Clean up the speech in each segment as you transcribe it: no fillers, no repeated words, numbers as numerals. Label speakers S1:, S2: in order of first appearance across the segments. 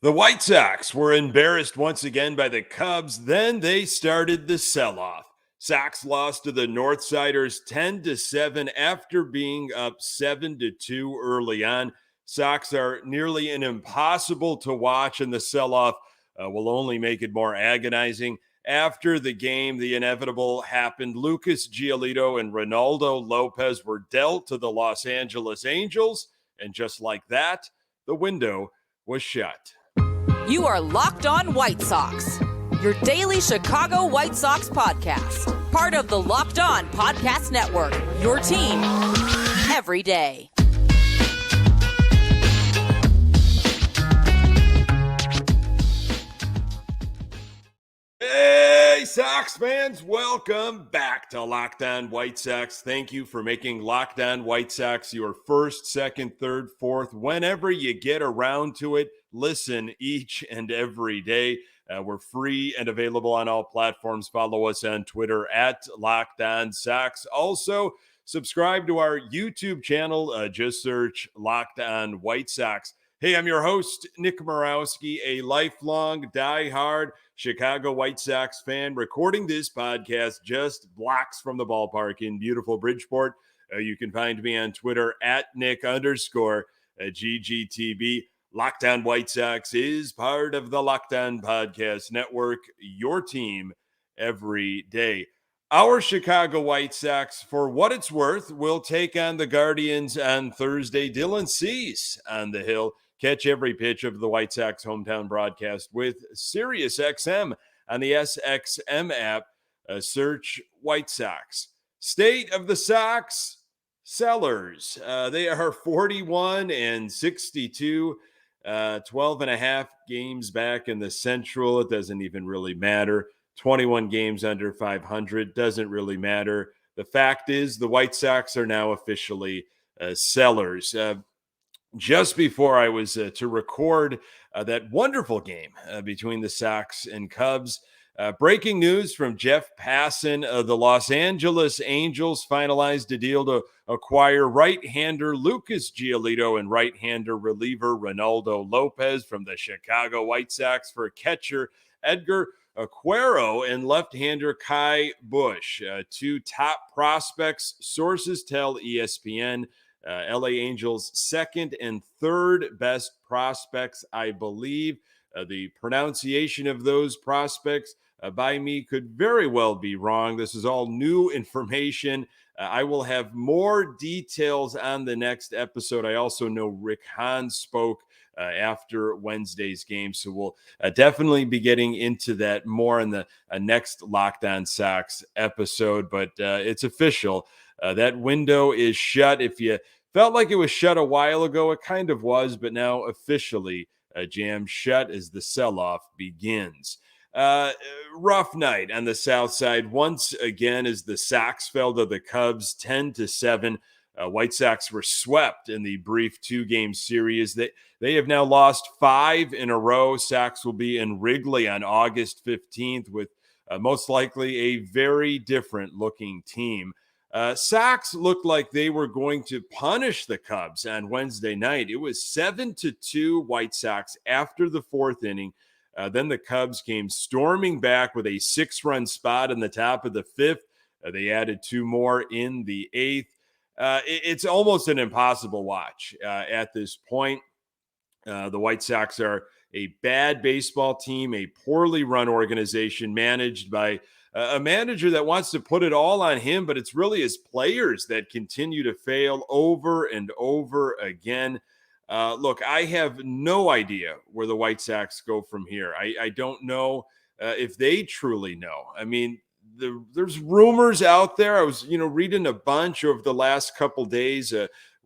S1: The White Sox were embarrassed once again by the Cubs. Then they started the sell-off. Sox lost to the Northsiders 10-7 after being up 7-2 early on. Sox are nearly an impossible to watch, and the sell-off will only make it more agonizing. After the game, the inevitable happened. Lucas Giolito and Reynaldo Lopez were dealt to the Los Angeles Angels, and just like that, the window was shut.
S2: You are Locked On White Sox, your daily Chicago White Sox podcast. Part of the Locked On Podcast Network, your team every day.
S1: Hey, Sox fans, welcome back to Locked On White Sox. Thank you for making Locked On White Sox your first, second, third, fourth, whenever you get around to it. Listen each and every day. We're free and available on all platforms. Follow us on Twitter at Locked On Sox. Also, subscribe to our YouTube channel. Just search Locked On White Sox. Hey, I'm your host, Nick Morawski, a lifelong, diehard Chicago White Sox fan, recording this podcast just blocks from the ballpark in beautiful Bridgeport. You can find me on Twitter at Nick_GGTB. Locked On White Sox is part of the Locked On Podcast Network, your team every day. Our Chicago White Sox, for what it's worth, will take on the Guardians on Thursday. Dylan Cease on the hill. Catch every pitch of the White Sox hometown broadcast with SiriusXM on the SXM app. Search White Sox. State of the Sox, sellers. They are 41-62. 12 and a half games back in the Central. It doesn't even really matter. 21 games under 500. Doesn't really matter. The fact is the White Sox are now officially sellers. Just before I was to record that wonderful game between the Sox and Cubs, breaking news from Jeff Passan. The Los Angeles Angels finalized a deal to acquire right-hander Lucas Giolito and right-hander reliever Reynaldo Lopez from the Chicago White Sox for catcher Edgar Aquero and left-hander Kai Bush. Two top prospects, sources tell ESPN. LA Angels' second and third best prospects, I believe. The pronunciation of those prospects by me could very well be wrong. This is all new information. I will have more details on the next episode. I also know Rick Hahn spoke after Wednesday's game, so we'll definitely be getting into that more in the next Locked On Sox episode, but it's official. That window is shut. If you felt like it was shut a while ago, it kind of was, but now officially jammed shut as the sell-off begins. Rough night on the South Side once again as the Sox fell to the Cubs 10-7. White Sox were swept in the brief two-game series. They have now lost 5 in a row. Sox will be in Wrigley on August 15th with most likely a very different-looking team. Sox looked like they were going to punish the Cubs on Wednesday night. It was 7-2 White Sox after the fourth inning. Then the Cubs came storming back with a 6-run spot in the top of the fifth. They added 2 more in the eighth. It's almost an impossible watch at this point. The White Sox are a bad baseball team, a poorly run organization managed by a manager that wants to put it all on him, but it's really his players that continue to fail over and over again. Look, I have no idea where the White Sox go from here. I don't know if they truly know. I mean, there's rumors out there. I was, reading a bunch over the last couple days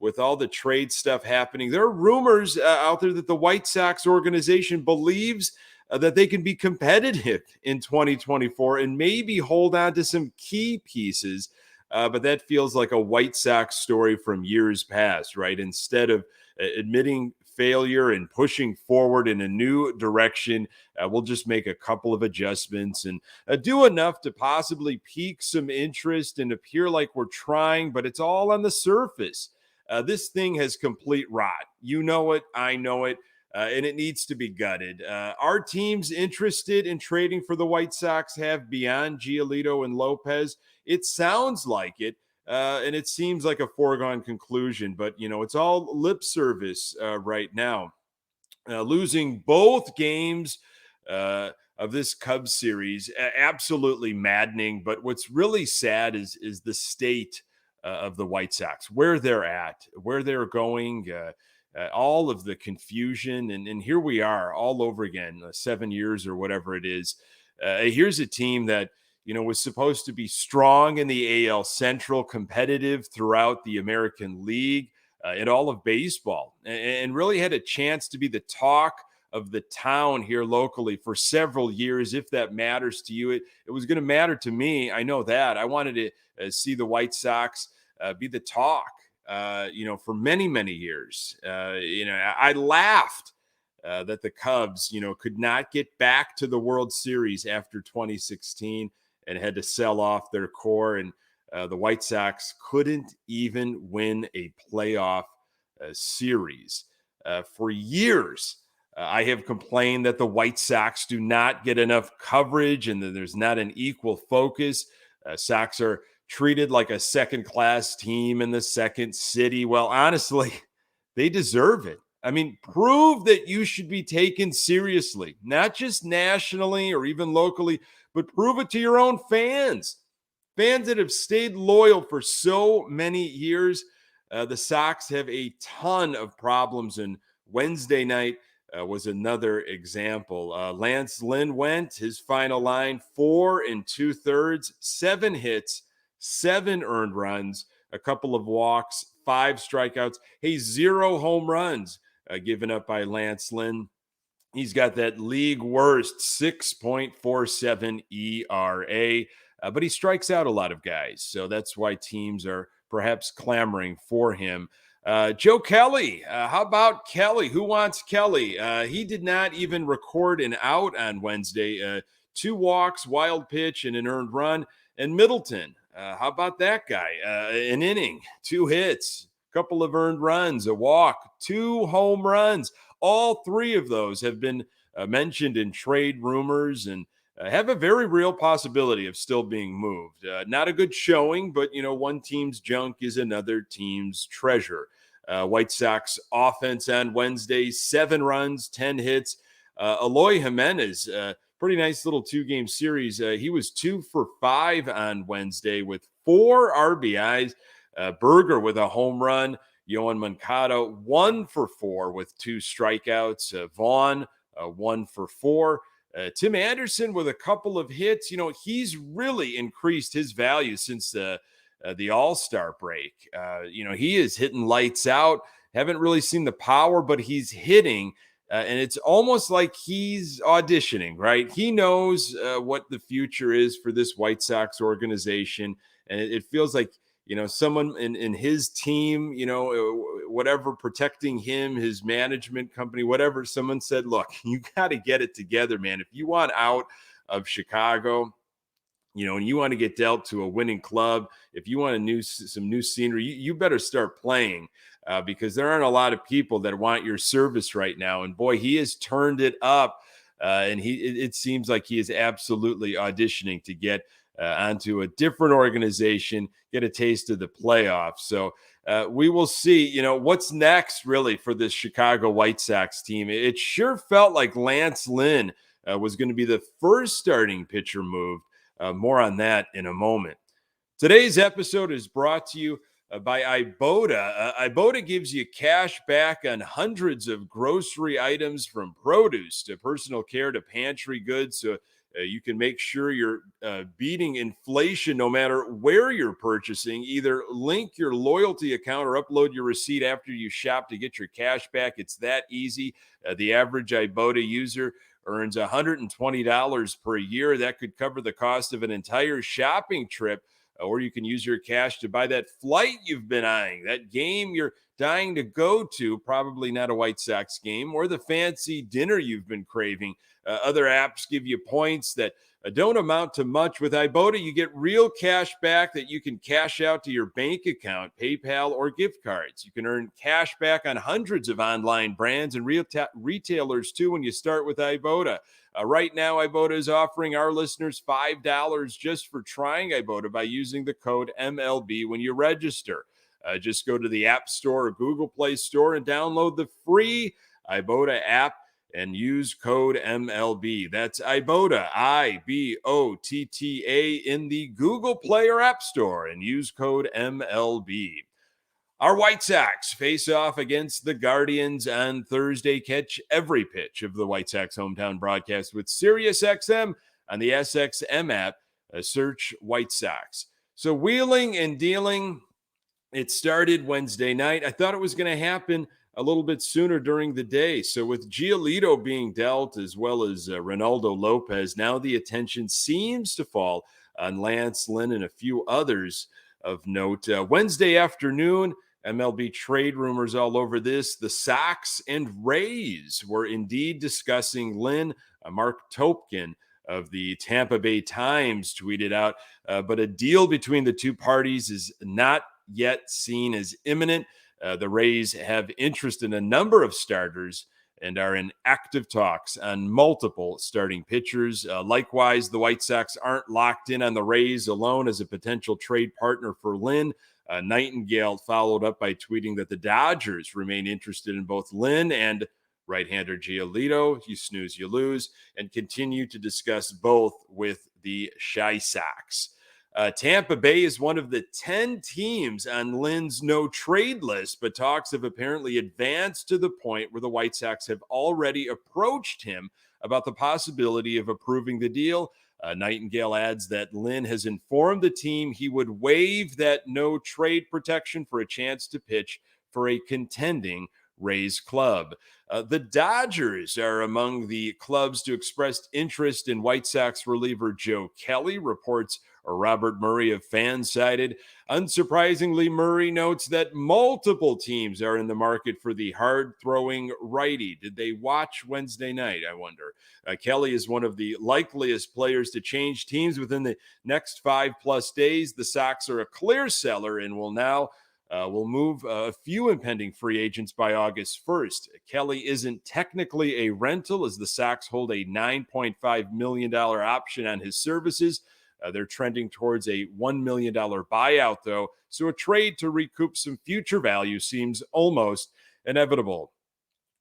S1: with all the trade stuff happening. There are rumors out there that the White Sox organization believes that they can be competitive in 2024 and maybe hold on to some key pieces. But that feels like a White Sox story from years past, right? Instead of admitting failure and pushing forward in a new direction, we'll just make a couple of adjustments and do enough to possibly pique some interest and appear like we're trying, but it's all on the surface. This thing has complete rot. You know it. I know it. and it needs to be gutted. Our teams interested in trading for the White Sox have beyond Giolito and Lopez. It sounds like it. And it seems like a foregone conclusion, but it's all lip service right now. Losing both games of this Cubs series, absolutely maddening. But what's really sad is the state of the White Sox, where they're at, where they're going, all of the confusion, and here we are all over again, 7 years or whatever it is. Here's a team that was supposed to be strong in the AL Central, competitive throughout the American League and all of baseball, and really had a chance to be the talk of the town here locally for several years. If that matters to you, it was going to matter to me. I know that. I wanted to see the White Sox be the talk, for many, many years. I laughed that the Cubs, could not get back to the World Series after 2016 and had to sell off their core. And the White Sox couldn't even win a playoff series. For years, I have complained that the White Sox do not get enough coverage and that there's not an equal focus. Sox are treated like a second-class team in the second city. Well, honestly, they deserve it. I mean, prove that you should be taken seriously, not just nationally or even locally, but prove it to your own fans. Fans that have stayed loyal for so many years. The Sox have a ton of problems, and Wednesday night was another example. Lance Lynn went his final line 4 2/3, 7 hits, 7 earned runs, a couple of walks, 5 strikeouts. Hey, 0 home runs given up by Lance Lynn. He's got that league worst 6.47 ERA, but he strikes out a lot of guys. So that's why teams are perhaps clamoring for him. Joe Kelly, how about Kelly? Who wants Kelly? He did not even record an out on Wednesday. 2 walks, wild pitch, and an earned run. And Middleton, how about that guy? An inning, 2 hits, a couple of earned runs, a walk, 2 home runs. All 3 of those have been mentioned in trade rumors and have a very real possibility of still being moved. Not a good showing, but, one team's junk is another team's treasure. White Sox offense on Wednesday, 7 runs, 10 hits. Eloy Jimenez, pretty nice little 2-game series. He was 2 for 5 on Wednesday with 4 RBIs. Berger with a home run. Yohan Moncada, 1 for 4 with 2 strikeouts. Vaughn, 1 for 4. Tim Anderson with a couple of hits. He's really increased his value since the All-Star break. He is hitting lights out. Haven't really seen the power, but he's hitting. And it's almost like he's auditioning, right? He knows what the future is for this White Sox organization. And it feels like, someone in his team, whatever, protecting him, his management company, whatever, someone said, look, you got to get it together, man. If you want out of Chicago, and you want to get dealt to a winning club, if you want some new scenery, you better start playing because there aren't a lot of people that want your service right now. And boy, he has turned it up. And it seems like he is absolutely auditioning to get onto a different organization, get a taste of the playoffs. So we will see, what's next really for this Chicago White Sox team. It sure felt like Lance Lynn was going to be the first starting pitcher moved. More on that in a moment. Today's episode is brought to you by Ibotta. Ibotta gives you cash back on hundreds of grocery items, from produce to personal care to pantry goods. So you can make sure you're beating inflation no matter where you're purchasing. Either link your loyalty account or upload your receipt after you shop to get your cash back. It's that easy. The average Ibotta user earns $120 per year. That could cover the cost of an entire shopping trip. Or you can use your cash to buy that flight you've been eyeing, that game you're dying to go to, probably not a White Sox game, or the fancy dinner you've been craving. Other apps give you points that don't amount to much. With Ibotta, you get real cash back that you can cash out to your bank account, PayPal, or gift cards. You can earn cash back on hundreds of online brands and retailers too when you start with Ibotta. Right now, Ibotta is offering our listeners $5 just for trying Ibotta by using the code MLB when you register. Just go to the App Store or Google Play Store and download the free Ibotta app and use code MLB. That's Ibotta, Ibotta, in the Google Play or App Store, and use code MLB. Our White Sox face off against the Guardians on Thursday. Catch every pitch of the White Sox hometown broadcast with SiriusXM on the SXM app. Search White Sox. So wheeling and dealing, it started Wednesday night. I thought it was going to happen a little bit sooner during the day. So with Giolito being dealt as well as Reynaldo Lopez, now the attention seems to fall on Lance Lynn and a few others of note. Wednesday afternoon, MLB trade rumors all over this. The Sox and Rays were indeed discussing Lynn. Mark Topkin of the Tampa Bay Times tweeted out, but a deal between the two parties is not yet seen as imminent. The Rays have interest in a number of starters and are in active talks on multiple starting pitchers. Likewise, the White Sox aren't locked in on the Rays alone as a potential trade partner for Lynn. Nightingale followed up by tweeting that the Dodgers remain interested in both Lynn and right-hander Giolito. You snooze, you lose, and continue to discuss both with the Chi Sox. Tampa Bay is one of the 10 teams on Lynn's no-trade list, but talks have apparently advanced to the point where the White Sox have already approached him about the possibility of approving the deal. Nightingale adds that Lynn has informed the team he would waive that no-trade protection for a chance to pitch for a contending Rays club. The Dodgers are among the clubs to express interest in White Sox reliever Joe Kelly, reports Robert Murray of Fansided. Unsurprisingly, Murray notes that multiple teams are in the market for the hard-throwing righty. Did they watch Wednesday night, I wonder? Kelly is one of the likeliest players to change teams within the next 5+ days. The Sox are a clear seller and will move a few impending free agents by August 1st. Kelly isn't technically a rental as the Sox hold a $9.5 million option on his services. They're trending towards a $1 million buyout, though, so a trade to recoup some future value seems almost inevitable.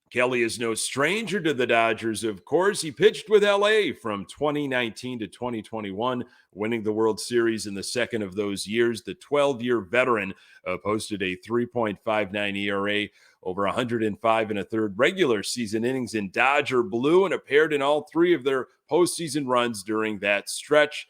S1: Kelly is no stranger to the Dodgers, of course. He pitched with LA from 2019 to 2021, winning the World Series in the second of those years. The 12-year veteran posted a 3.59 ERA, over 105 and a third regular season innings in Dodger blue, and appeared in all three of their postseason runs during that stretch.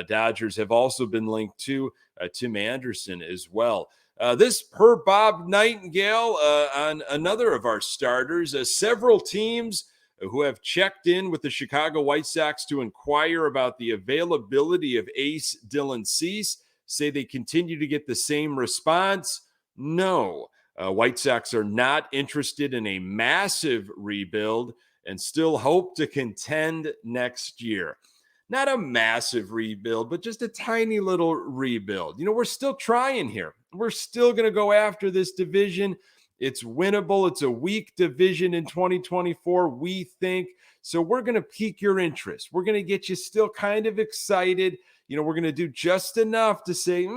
S1: Dodgers have also been linked to Tim Anderson as well. This per Bob Nightingale on another of our starters. Several teams who have checked in with the Chicago White Sox to inquire about the availability of ace Dylan Cease say they continue to get the same response. No, White Sox are not interested in a massive rebuild and still hope to contend next year. Not a massive rebuild, but just a tiny little rebuild. You know, we're still trying here. We're still going to go after this division. It's winnable. It's a weak division in 2024, we think. So we're going to pique your interest. We're going to get you still kind of excited. You know, we're going to do just enough to say,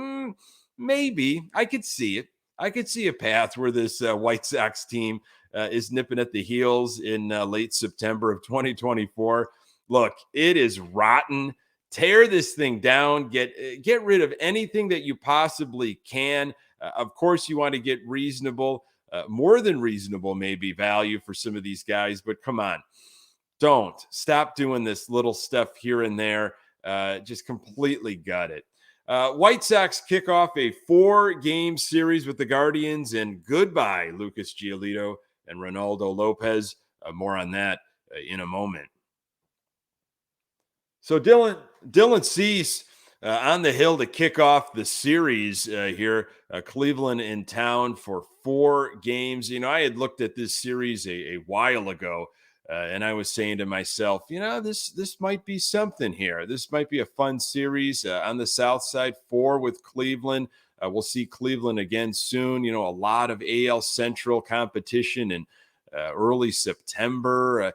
S1: maybe I could see it. I could see a path where this White Sox team is nipping at the heels in late September of 2024. Look, it is rotten. Tear this thing down. Get rid of anything that you possibly can. Of course, you want to get reasonable, more than reasonable, maybe value for some of these guys. But come on, don't stop doing this little stuff here and there. Just completely gut it. White Sox kick off a 4-game series with the Guardians, and goodbye, Lucas Giolito and Reynaldo Lopez. More on that in a moment. So Dylan Cease On the hill to kick off the series here, Cleveland in town for 4 games. I had looked at this series a while ago, and I was saying to myself, this might be something here. This might be a fun series on the South Side. 4 with Cleveland. We'll see Cleveland again soon. A lot of AL Central competition in early September.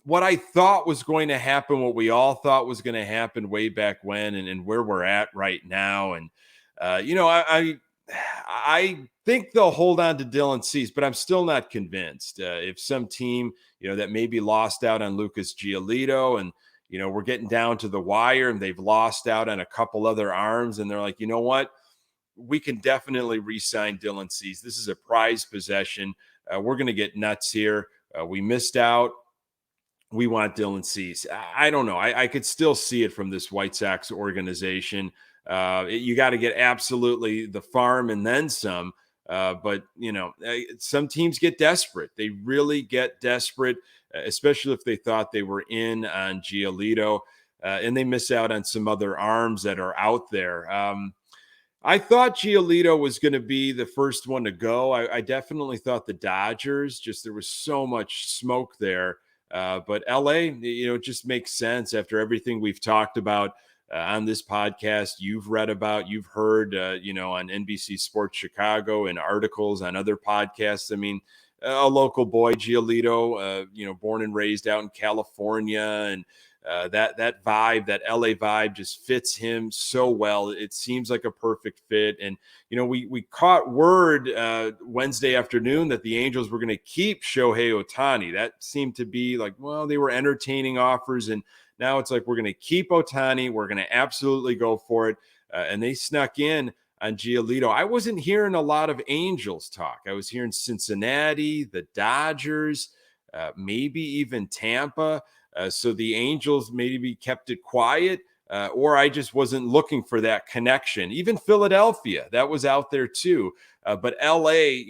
S1: What I thought was going to happen, what we all thought was going to happen way back when, and where we're at right now. And I think they'll hold on to Dylan Cease, but I'm still not convinced. If some team, that maybe lost out on Lucas Giolito, and we're getting down to the wire, and they've lost out on a couple other arms, and they're like, you know what? We can definitely re-sign Dylan Cease. This is a prized possession. We're going to get nuts here. We missed out. We want Dylan Cease. I don't know. I could still see it from this White Sox organization. You got to get absolutely the farm and then some. But some teams get desperate. They really get desperate, especially if they thought they were in on Giolito, and they miss out on some other arms that are out there. I thought Giolito was going to be the first one to go. I definitely thought the Dodgers, just there was so much smoke there. But LA, it just makes sense after everything we've talked about on this podcast, you've read about, you've heard, on NBC Sports Chicago and articles on other podcasts. I mean, a local boy, Giolito, born and raised out in California, and that vibe, that LA vibe just fits him so well. It seems like a perfect fit. And, we caught word Wednesday afternoon that the Angels were going to keep Shohei Ohtani. That seemed to be like, well, they were entertaining offers. And now it's like, we're going to keep Ohtani. We're going to absolutely go for it. And they snuck in on Giolito. I wasn't hearing a lot of Angels talk. I was hearing Cincinnati, the Dodgers, maybe even Tampa. So the Angels maybe kept it quiet, or I just wasn't looking for that connection. Even Philadelphia, that was out there too. But LA,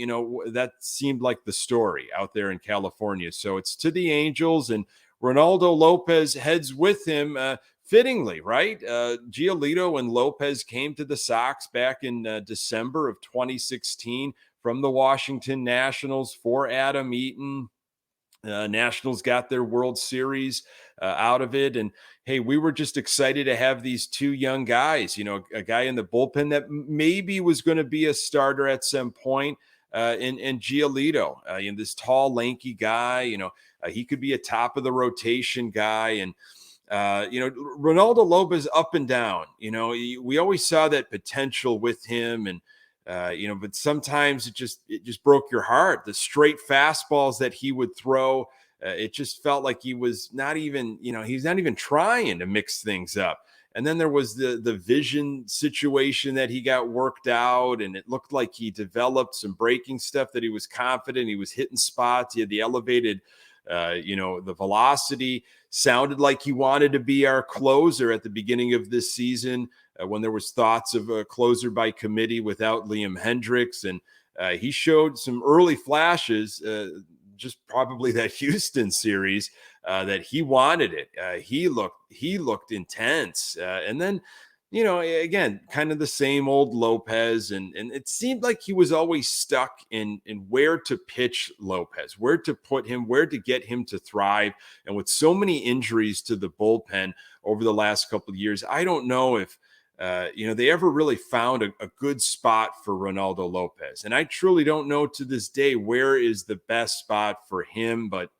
S1: that seemed like the story out there in California. So it's to the Angels, and Reynaldo Lopez heads with him fittingly, right? Giolito and Lopez came to the Sox back in December of 2016 from the Washington Nationals for Adam Eaton. Nationals got their World Series out of it. And hey, we were just excited to have these 2 young guys, a guy in the bullpen that maybe was going to be a starter at some point, and Giolito, this tall, lanky guy, he could be a top of the rotation guy. And, Reynaldo Lopez up and down, we always saw that potential with him. And, but sometimes it just broke your heart. The straight fastballs that he would throw, it just felt like he was not even, he's not even trying to mix things up. And then there was the vision situation that he got worked out, and it looked like he developed some breaking stuff, that he was confident. He was hitting spots. He had the elevated, the velocity. Sounded like he wanted to be our closer at the beginning of this season, when there was thoughts of a closer by committee without Liam Hendricks. And he showed some early flashes, just probably that Houston series, that he wanted it. He looked intense. And then, again, kind of the same old Lopez. And it seemed like he was always stuck in where to pitch Lopez, where to put him, where to get him to thrive. And with so many injuries to the bullpen over the last couple of years, I don't know if, they ever really found a good spot for Reynaldo Lopez. And I truly don't know to this day where is the best spot for him. But,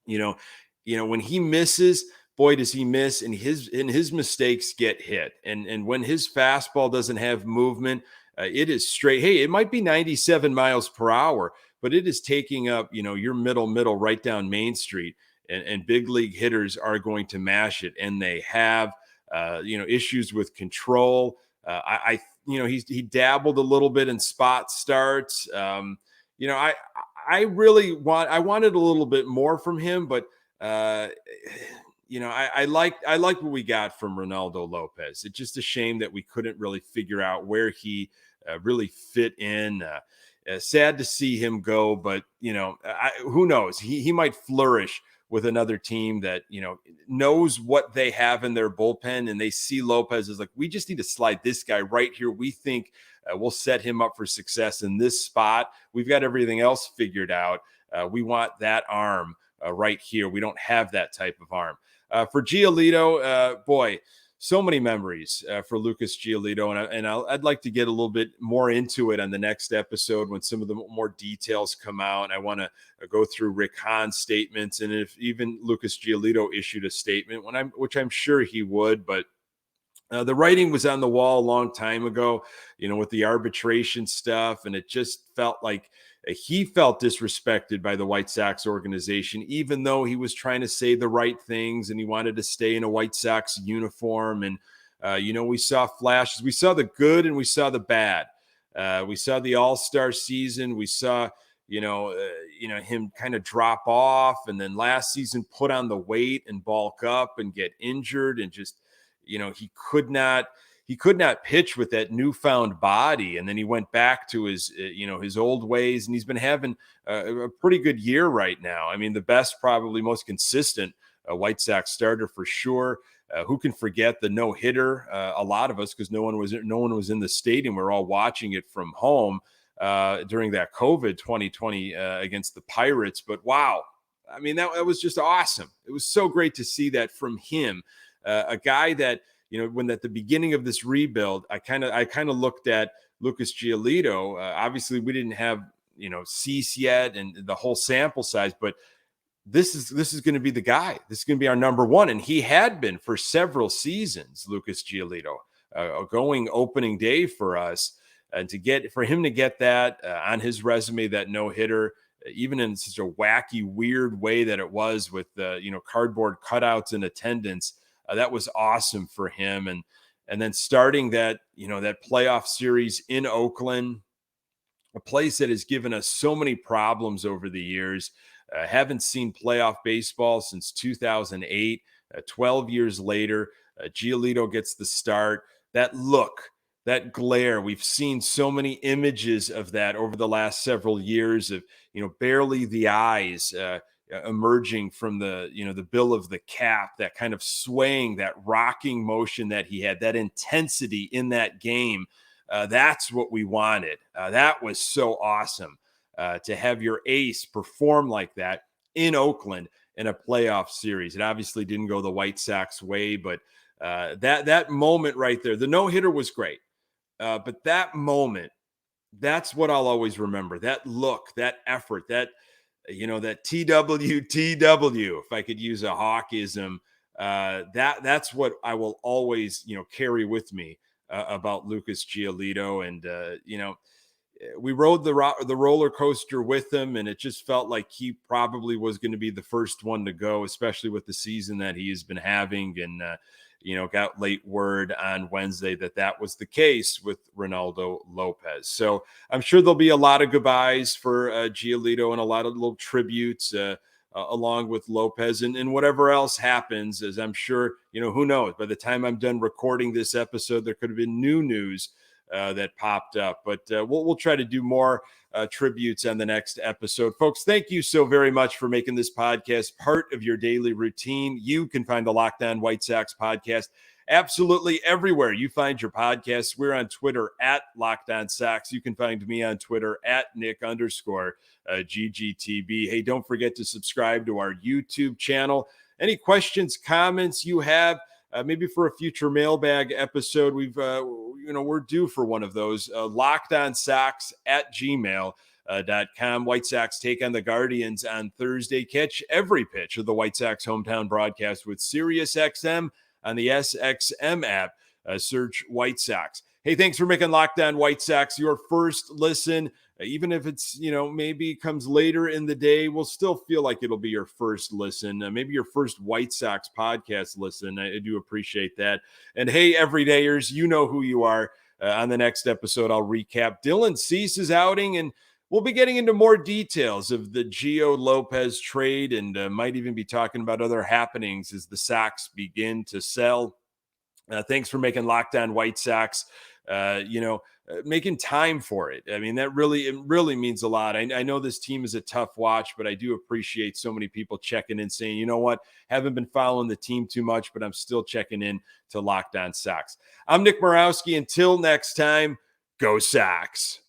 S1: when he misses, boy, does he miss, and his mistakes get hit. And when his fastball doesn't have movement, it is straight. Hey, it might be 97 miles per hour, but it is taking up, your middle right down Main Street. And big league hitters are going to mash it. And they have. Issues with control. He dabbled a little bit in spot starts. I wanted a little bit more from him, but I like what we got from Reynaldo Lopez. It's just a shame that we couldn't really figure out where he really fit in. Sad to see him go, but who knows? He might flourish with another team that, knows what they have in their bullpen, and they see Lopez as like, we just need to slide this guy right here. We think we'll set him up for success in this spot. We've got everything else figured out. We want that arm right here. We don't have that type of arm. For Giolito, boy, so many memories for Lucas Giolito, and I'd like to get a little bit more into it on the next episode when some of the more details come out. I want to go through Rick Hahn's statements, and if even Lucas Giolito issued a statement, which I'm sure he would, but the writing was on the wall a long time ago, with the arbitration stuff, and it just felt like he felt disrespected by the White Sox organization, even though he was trying to say the right things and he wanted to stay in a White Sox uniform. And, we saw flashes. We saw the good and we saw the bad. We saw the all-star season. We saw, him kind of drop off, and then last season put on the weight and bulk up and get injured, and just, he could not pitch with that newfound body. And then he went back to his old ways, and he's been having a pretty good year right now. I mean, the best, probably most consistent White Sox starter for sure. Who can forget the no-hitter? A lot of us, because no one was in the stadium. We're all watching it from home during that COVID 2020 against the Pirates. But wow, I mean, that was just awesome. It was so great to see that from him. A guy that, when at the beginning of this rebuild, I kind of looked at Lucas Giolito. Obviously, we didn't have, Cease yet and the whole sample size, but this is going to be the guy. This is going to be our number one, and he had been for several seasons. Lucas Giolito, going opening day for us, and for him to get that on his resume, that no hitter, even in such a wacky, weird way that it was with cardboard cutouts in attendance. That was awesome for him. And then starting that playoff series in Oakland, a place that has given us so many problems over the years. Haven't seen playoff baseball since 2008. 12 years later, Giolito gets the start. That look, that glare, we've seen so many images of that over the last several years of, barely the eyes, emerging from the bill of the cap, that kind of swaying, that rocking motion that he had, that intensity in that game. That's what we wanted. That was so awesome to have your ace perform like that in Oakland in a playoff series. It obviously didn't go the White Sox way, but that moment right there, the no-hitter was great. But that moment, that's what I'll always remember. That look, that effort, that TWTW, if I could use a Hawkism, that's what I will always, carry with me about Lucas Giolito. And, we rode the roller coaster with him, and it just felt like he probably was going to be the first one to go, especially with the season that he has been having. And, got late word on Wednesday that was the case with Reynaldo Lopez. So I'm sure there'll be a lot of goodbyes for Giolito and a lot of little tributes along with Lopez and whatever else happens, as I'm sure, who knows, by the time I'm done recording this episode, there could have been new news that popped up, but we'll try to do more tributes on the next episode. Folks, thank you so very much for making this podcast part of your daily routine. You can find the Locked On White Sox podcast absolutely everywhere you find your podcasts. We're on Twitter at Locked On Sox. You can find me on Twitter at Nick_GGTB. Hey, don't forget to subscribe to our YouTube channel. Any questions, comments you have, maybe for a future mailbag episode, we're due for one of those. LockedOnSox@gmail.com. White Sox take on the Guardians on Thursday. Catch every pitch of the White Sox hometown broadcast with SiriusXM on the SXM app. Search White Sox. Hey, thanks for making Locked On White Sox your first listen. Even if it's, maybe comes later in the day, we'll still feel like it'll be your first listen, maybe your first White Sox podcast listen. I do appreciate that. And hey, everydayers, you know who you are. On the next episode, I'll recap Dylan Cease's outing, and we'll be getting into more details of the Gio Lopez trade, and might even be talking about other happenings as the Sox begin to sell. Thanks for making Locked On White Sox making time for it. I mean, it really means a lot. I know this team is a tough watch, but I do appreciate so many people checking in saying, you know what, haven't been following the team too much, but I'm still checking in to Locked On Sox. I'm Nick Morawski. Until next time, go Sox.